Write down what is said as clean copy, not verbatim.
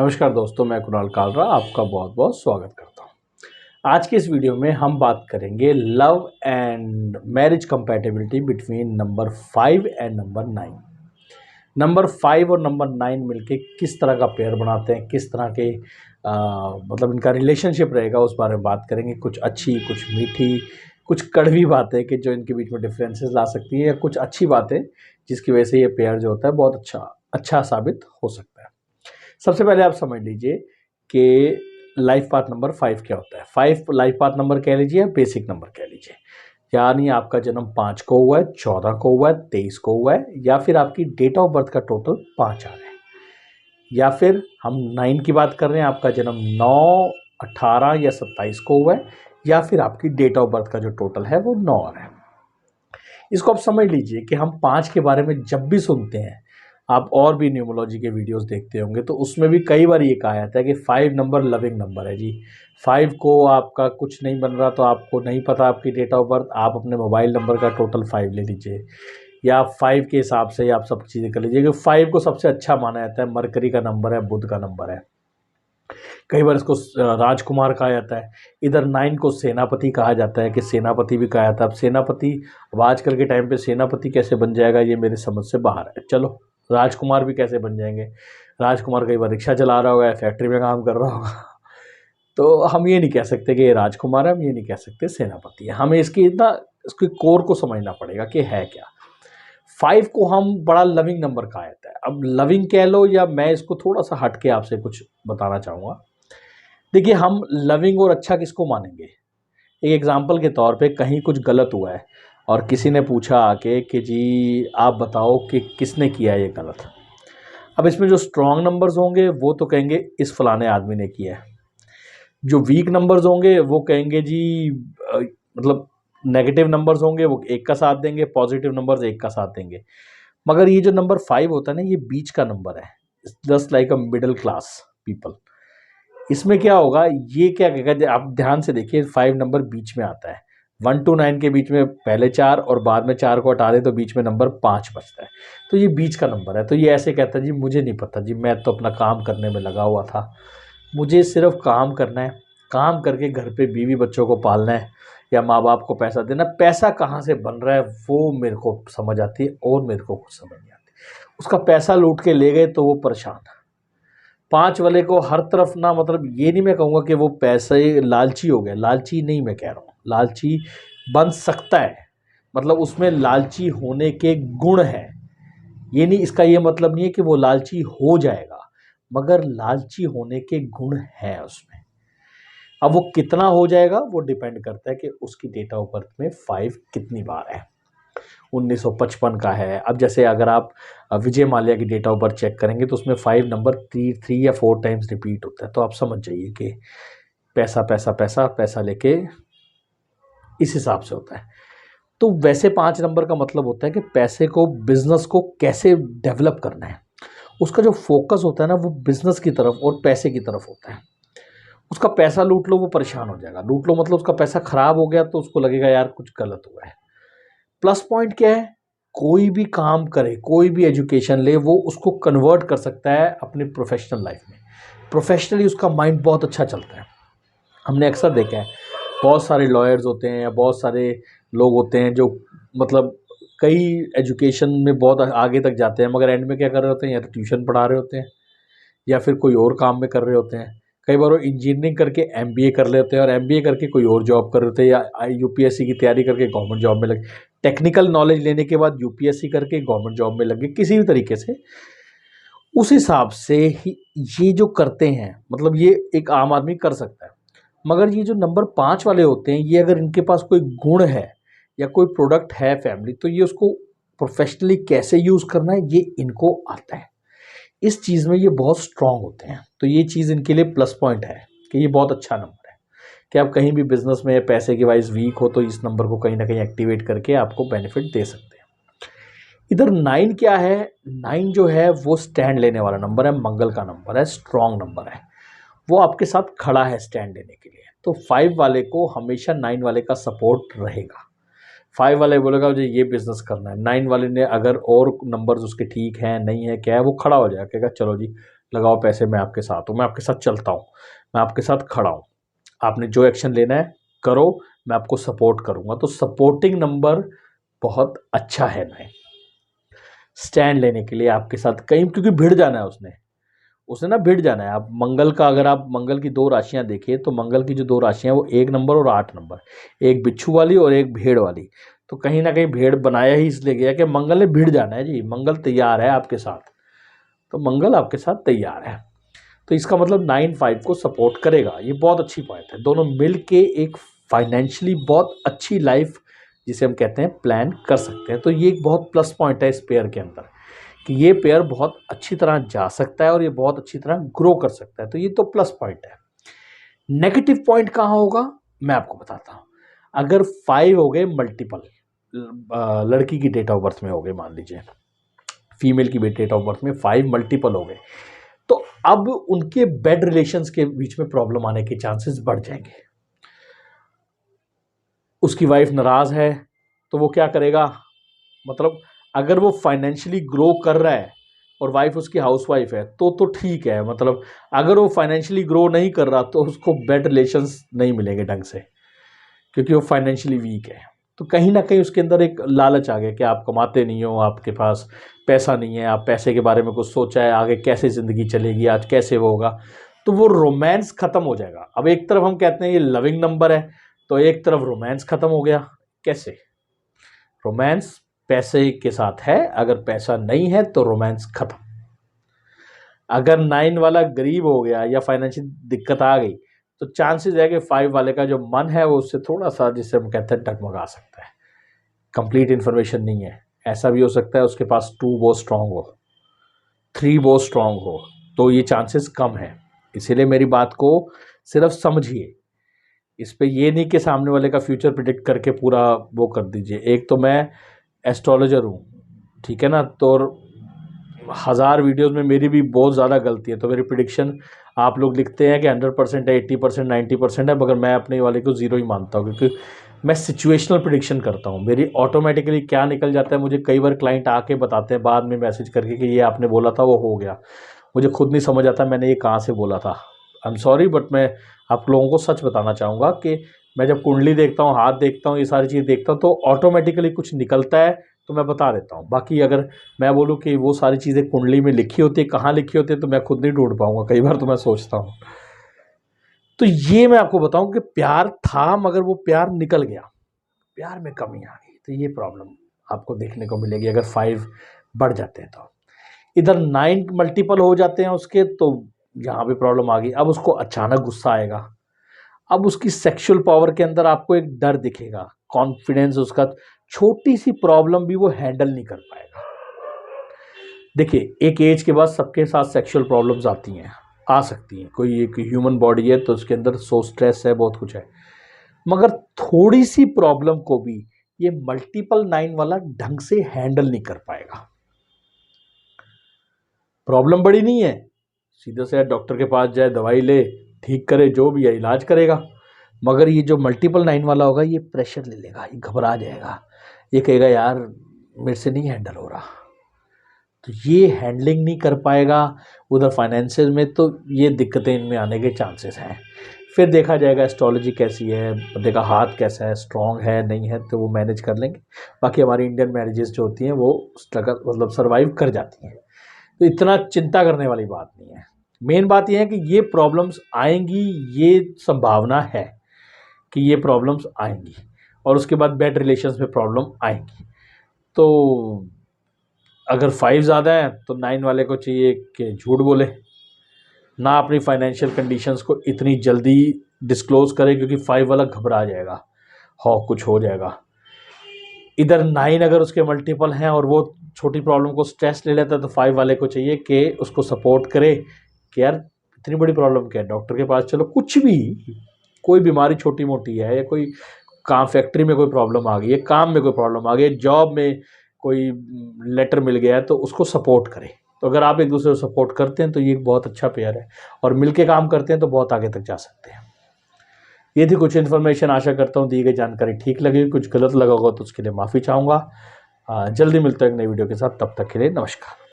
नमस्कार दोस्तों, मैं कुणाल कालरा आपका बहुत बहुत स्वागत करता हूं। आज के इस वीडियो में हम बात करेंगे love and marriage compatibility between number 5 and number 9। Number 5 और नंबर 9 मिलके किस तरह का पेयर बनाते हैं, किस तरह के मतलब इनका रिलेशनशिप रहेगा, उस बारे में बात करेंगे। कुछ अच्छी, कुछ मीठी, कुछ कड़वी बातें कि जो इनके बीच में डिफरेंसेस ला सकती है, या कुछ अच्छी बातें जिसकी वजह से ये पेयर जो होता है बहुत अच्छा साबित हो सकता है। सबसे पहले आप समझ लीजिए कि लाइफ पाथ नंबर 5 क्या होता है। 5 लाइफ पाथ नंबर कह लीजिए या बेसिक नंबर कह लीजिए। यानी आपका जन्म 5 को हुआ है, 14 को हुआ है, 23 को हुआ है, या फिर आपकी डेट ऑफ बर्थ का टोटल 5 आ रहा है, या फिर हम 9 की बात कर रहे हैं, आपका जन्म 9, 18 या 27 को हुआ है, या फिर आपकी डेट ऑफ बर्थ का जो टोटल है वो 9 आ रहा है। इसको आप समझ लीजिए कि हम 5 के बारे में जब भी सुनते हैं, आप और भी न्यूमरोलॉजी के वीडियोस देखते होंगे तो उसमें भी कई बार ये कहा जाता है कि 5 नंबर लविंग नंबर है जी। 5 को आपका कुछ नहीं बन रहा तो आपको नहीं पता आपकी डेट ऑफ बर्थ, आप अपने मोबाइल नंबर का टोटल 5 ले लीजिए, या 5 के हिसाब से आप सब चीज़ें कर लीजिए कि 5 को सबसे अच्छा माना जाता है, मरकरी का नंबर है, बुध का नंबर है। कई बार इसको राजकुमार कहा जाता है। इधर 9 को सेनापति कहा जाता है, कि सेनापति भी कहा जाता है। अब सेनापति, अब आजकल के टाइम पे सेनापति कैसे बन जाएगा ये मेरे समझ से बाहर है। चलो, राजकुमार भी कैसे बन जाएंगे। राजकुमार कई बार रिक्शा चला रहा होगा, फैक्ट्री में काम कर रहा होगा तो हम ये नहीं कह सकते कि ये राजकुमार है, हम ये नहीं कह सकते सेनापति है। हमें इसके कोर को समझना पड़ेगा कि है क्या। 5 को हम बड़ा लविंग नंबर कहा जाता है। अब लविंग कह लो, या मैं इसको थोड़ा सा हट के आपसे कुछ बताना चाहूँगा। देखिए, हम लविंग और अच्छा किसको मानेंगे। एक एग्जांपल के तौर पे कहीं कुछ गलत हुआ है और किसी ने पूछा आके कि जी आप बताओ कि किसने किया ये गलत। अब इसमें जो स्ट्रॉन्ग नंबर्स होंगे वो तो कहेंगे इस फलाने आदमी ने किया है। जो वीक नंबर्स होंगे वो कहेंगे जी मतलब नेगेटिव नंबर्स होंगे वो एक का साथ देंगे, पॉजिटिव नंबर्स एक का साथ देंगे। मगर ये जो नंबर 5 होता है ना, ये बीच का नंबर है, just like a middle class people. इसमें क्या होगा, ये क्या कहेगा, आप ध्यान से देखिए, 5 नंबर बीच में आता है। 1 to 9 के बीच में पहले 4 और बाद में 4 को हटा दे तो बीच में नंबर 5 बचता है। तो ये बीच का नंबर है। तो ये ऐसे कहता है जी मुझे नहीं पता जी, मैं तो अपना काम करने में लगा हुआ था, मुझे सिर्फ काम करना है, काम करके घर पे बीवी बच्चों को पालना है या माँ बाप को पैसा देना। पैसा कहाँ से बन रहा है वो मेरे को समझ आती है, और मेरे को कुछ समझ नहीं आती। उसका पैसा लूट के ले गए तो वो परेशान। 5 वाले को हर तरफ ना, मतलब ये नहीं मैं कहूँगा कि वो पैसे लालची हो गया, लालची नहीं मैं कह रहा हूँ, लालची बन सकता है, मतलब उसमें लालची होने के गुण हैं। ये नहीं, इसका ये मतलब नहीं है कि वो लालची हो जाएगा, मगर लालची होने के गुण हैं उसमें। अब वो कितना हो जाएगा वो डिपेंड करता है कि उसकी डेट ऑफ बर्थ में 5 कितनी बार है। 1955 का है। अब जैसे अगर आप विजय माल्या की डेट ऑफ बर्थ चेक करेंगे तो उसमें 5 नंबर 3 या 4 टाइम्स रिपीट होता है। तो आप समझ जाइए कि पैसा पैसा पैसा पैसा लेके इस हिसाब से होता है। तो वैसे 5 नंबर का मतलब होता है कि पैसे को, बिजनेस को कैसे डेवलप करना है। उसका जो फोकस होता है ना वो बिजनेस की तरफ और पैसे की तरफ होता है। उसका पैसा लूट लो वो परेशान हो जाएगा, लूट लो मतलब उसका पैसा खराब हो गया तो उसको लगेगा यार कुछ गलत हुआ है। प्लस पॉइंट क्या है, कोई भी काम करे, कोई भी एजुकेशन ले, वो उसको कन्वर्ट कर सकता है अपनी प्रोफेशनल लाइफ में। प्रोफेशनली उसका माइंड बहुत अच्छा चलता है। हमने अक्सर देखा है, बहुत सारे लॉयर्स होते हैं या बहुत सारे लोग होते हैं जो मतलब कई एजुकेशन में बहुत आगे तक जाते हैं, मगर एंड में क्या कर रहे होते हैं, या तो ट्यूशन पढ़ा रहे होते हैं या फिर कोई और काम में कर रहे होते हैं। कई बार वो इंजीनियरिंग करके एमबीए कर लेते हैं और एमबीए करके कोई और जॉब कर रहे होते हैं, या यूपीएससी की तैयारी करके गवर्नमेंट जॉब में लगे, टेक्निकल नॉलेज लेने के बाद यूपीएससी करके गवर्नमेंट जॉब में लगे किसी भी तरीके से। उस हिसाब से ही ये जो करते हैं, मतलब ये एक आम आदमी कर सकता है। मगर ये जो नंबर 5 वाले होते हैं, ये अगर इनके पास कोई गुण है या कोई प्रोडक्ट है फैमिली, तो ये उसको प्रोफेशनली कैसे यूज़ करना है ये इनको आता है। इस चीज़ में ये बहुत स्ट्रांग होते हैं। तो ये चीज़ इनके लिए प्लस पॉइंट है कि ये बहुत अच्छा नंबर है कि आप कहीं भी बिजनेस में पैसे की वाइज वीक हो तो इस नंबर को कहीं ना कहीं एक्टिवेट करके आपको बेनिफिट दे सकते हैं। इधर 9 क्या है, 9 जो है वो स्टैंड लेने वाला नंबर है, मंगल का नंबर है, स्ट्रांग नंबर है, वो आपके साथ खड़ा है स्टैंड लेने के लिए। तो 5 वाले को हमेशा 9 वाले का सपोर्ट रहेगा। 5 वाले बोलेगा मुझे ये बिजनेस करना है, 9 वाले ने अगर और नंबर्स उसके ठीक हैं नहीं है क्या है, वो खड़ा हो जाएगा, कहेगा चलो जी लगाओ पैसे, मैं आपके साथ हूँ, मैं आपके साथ चलता हूँ, मैं आपके साथ खड़ा हूँ, आपने जो एक्शन लेना है करो, मैं आपको सपोर्ट करूँगा। तो सपोर्टिंग नंबर बहुत अच्छा है 9, स्टैंड लेने के लिए आपके साथ कहीं, क्योंकि भिड़ जाना है उसने ना भिड़ जाना है। आप मंगल का, अगर आप मंगल की 2 राशियां देखिए तो मंगल की जो 2 राशियां वो 1 नंबर और 8 नंबर, एक बिच्छू वाली और एक भेड़ वाली। तो कहीं ना कहीं भेड़ बनाया ही इसलिए गया कि मंगल ने भिड़ जाना है जी, मंगल तैयार है आपके साथ, तो मंगल आपके साथ तैयार है। तो इसका मतलब 9-5 को सपोर्ट करेगा, ये बहुत अच्छी पॉइंट है। दोनों मिल के एक फाइनेंशियली बहुत अच्छी लाइफ, जिसे हम कहते हैं, प्लान कर सकते हैं। तो ये एक बहुत प्लस पॉइंट है इस पेयर के अंदर, कि ये पेयर बहुत अच्छी तरह जा सकता है और ये बहुत अच्छी तरह ग्रो कर सकता है। तो ये तो प्लस पॉइंट है। नेगेटिव पॉइंट कहाँ होगा मैं आपको बताता हूँ। अगर 5 हो गए मल्टीपल, लड़की की डेट ऑफ बर्थ में हो गए, मान लीजिए फीमेल की डेट ऑफ बर्थ में 5 मल्टीपल हो गए, तो अब उनके बेड रिलेशंस के बीच में प्रॉब्लम आने के चांसेस बढ़ जाएंगे। उसकी वाइफ नाराज है तो वो क्या करेगा, मतलब अगर वो फाइनेंशियली ग्रो कर रहा है और वाइफ उसकी हाउसवाइफ है तो ठीक है, मतलब अगर वो फाइनेंशियली ग्रो नहीं कर रहा तो उसको बेड रिलेशंस नहीं मिलेंगे ढंग से, क्योंकि वो फाइनेंशियली वीक है। तो कहीं ना कहीं उसके अंदर एक लालच आ गया कि आप कमाते नहीं हो, आपके पास पैसा नहीं है, आप पैसे के बारे में कुछ सोचा है, आगे कैसे ज़िंदगी चलेगी, आज कैसे वो होगा, तो वो रोमांस ख़त्म हो जाएगा। अब एक तरफ हम कहते हैं ये लविंग नंबर है, तो एक तरफ रोमांस ख़त्म हो गया। कैसे? रोमांस पैसे के साथ है, अगर पैसा नहीं है तो रोमांस खत्म। अगर 9 वाला गरीब हो गया या फाइनेंशियल दिक्कत आ गई तो चांसेस है कि 5 वाले का जो मन है वो उससे थोड़ा सा, जिसे हम कहते हैं, डगमगा सकता है। कंप्लीट इन्फॉर्मेशन नहीं है, ऐसा भी हो सकता है उसके पास 2 बहुत स्ट्रांग हो, 3 बहुत स्ट्रांग हो, तो ये चांसेस कम है। इसीलिए मेरी बात को सिर्फ समझिए, इस पे ये नहीं कि सामने वाले का फ्यूचर प्रिडिक्ट करके पूरा वो कर दीजिए। एक तो मैं एस्ट्रोलॉजर हूँ, ठीक है ना, तो 1000 वीडियोस में मेरी भी बहुत ज़्यादा गलती है, तो मेरी प्रिडिक्शन आप लोग लिखते हैं कि 100% है, 80%, 90% है, मगर मैं अपने वाले को 0 ही मानता हूँ, क्योंकि मैं सिचुएशनल प्रिडिक्शन करता हूँ। मेरी ऑटोमेटिकली क्या निकल जाता है, मुझे कई बार क्लाइंट आके बताते हैं बाद में मैसेज करके कि ये आपने बोला था वो हो गया, मुझे खुद नहीं समझ आता मैंने ये कहाँ से बोला था। आई एम सॉरी, बट मैं आप लोगों को सच बताना चाहूँगा कि मैं जब कुंडली देखता हूँ, हाथ देखता हूँ, ये सारी चीज़ देखता हूँ, तो ऑटोमेटिकली कुछ निकलता है तो मैं बता देता हूँ। बाकी अगर मैं बोलूँ कि वो सारी चीज़ें कुंडली में लिखी होती है, कहाँ लिखी होती है, तो मैं खुद नहीं ढूंढ पाऊँगा, कई बार तो मैं सोचता हूँ। तो ये मैं आपको बताऊँ कि प्यार था मगर वो प्यार निकल गया, प्यार में कमी आ गई, तो ये प्रॉब्लम आपको देखने को मिलेगी अगर 5 बढ़ जाते हैं। तो इधर 9 मल्टीपल हो जाते हैं उसके, तो यहाँ भी प्रॉब्लम आ गई। अब उसको अचानक गुस्सा आएगा, अब उसकी सेक्सुअल पावर के अंदर आपको एक डर दिखेगा, कॉन्फिडेंस उसका, छोटी सी प्रॉब्लम भी वो हैंडल नहीं कर पाएगा। देखिए, एक एज के बाद सबके साथ सेक्सुअल प्रॉब्लम्स आती हैं, आ सकती हैं, कोई एक ह्यूमन बॉडी है तो उसके अंदर सो स्ट्रेस है, बहुत कुछ है, मगर थोड़ी सी प्रॉब्लम को भी ये मल्टीपल 9 वाला ढंग से हैंडल नहीं कर पाएगा। प्रॉब्लम बड़ी नहीं है, सीधे से डॉक्टर के पास जाए, दवाई ले, ठीक करे, जो भी है इलाज करेगा। मगर ये जो मल्टीपल 9 वाला होगा ये प्रेशर ले लेगा, ये घबरा जाएगा, ये कहेगा यार मेरे से नहीं हैंडल हो रहा, तो ये हैंडलिंग नहीं कर पाएगा। उधर फाइनेंशियल में तो ये दिक्कतें इनमें आने के चांसेस हैं। फिर देखा जाएगा एस्ट्रोलॉजी कैसी है, बंदे का हाथ कैसा है, स्ट्रॉन्ग है नहीं है, तो वो मैनेज कर लेंगे। बाकी हमारी इंडियन मैरिजेस जो होती हैं वो स्ट्रगल, मतलब सर्वाइव कर जाती हैं, तो इतना चिंता करने वाली बात नहीं है। मेन बात यह है कि ये प्रॉब्लम्स आएंगी, ये संभावना है कि ये प्रॉब्लम्स आएंगी, और उसके बाद बेड रिलेशंस में प्रॉब्लम आएंगी। तो अगर 5 ज़्यादा है तो 9 वाले को चाहिए कि झूठ बोले ना, अपनी फाइनेंशियल कंडीशंस को इतनी जल्दी डिस्क्लोज करे, क्योंकि 5 वाला घबरा जाएगा, कुछ हो जाएगा। इधर 9 अगर उसके मल्टीपल हैं और वो छोटी प्रॉब्लम को स्ट्रेस ले लेता है, तो 5 वाले को चाहिए कि उसको सपोर्ट करे कि यार इतनी बड़ी प्रॉब्लम क्या है, डॉक्टर के पास चलो, कुछ भी, कोई बीमारी छोटी मोटी है, या कोई काम, फैक्ट्री में कोई प्रॉब्लम आ गई है, काम में कोई प्रॉब्लम आ गई है, जॉब में कोई लेटर मिल गया है, तो उसको सपोर्ट करें। तो अगर आप एक दूसरे को सपोर्ट करते हैं तो ये एक बहुत अच्छा पेयर है, और मिलके काम करते हैं तो बहुत आगे तक जा सकते हैं। ये थी कुछ इन्फॉर्मेशन, आशा करता हूँ दी गई जानकारी ठीक लगी, कुछ गलत लगा होगा तो उसके लिए माफ़ी चाहूँगा। जल्दी मिलता है एक नई वीडियो के साथ, तब तक के लिए नमस्कार।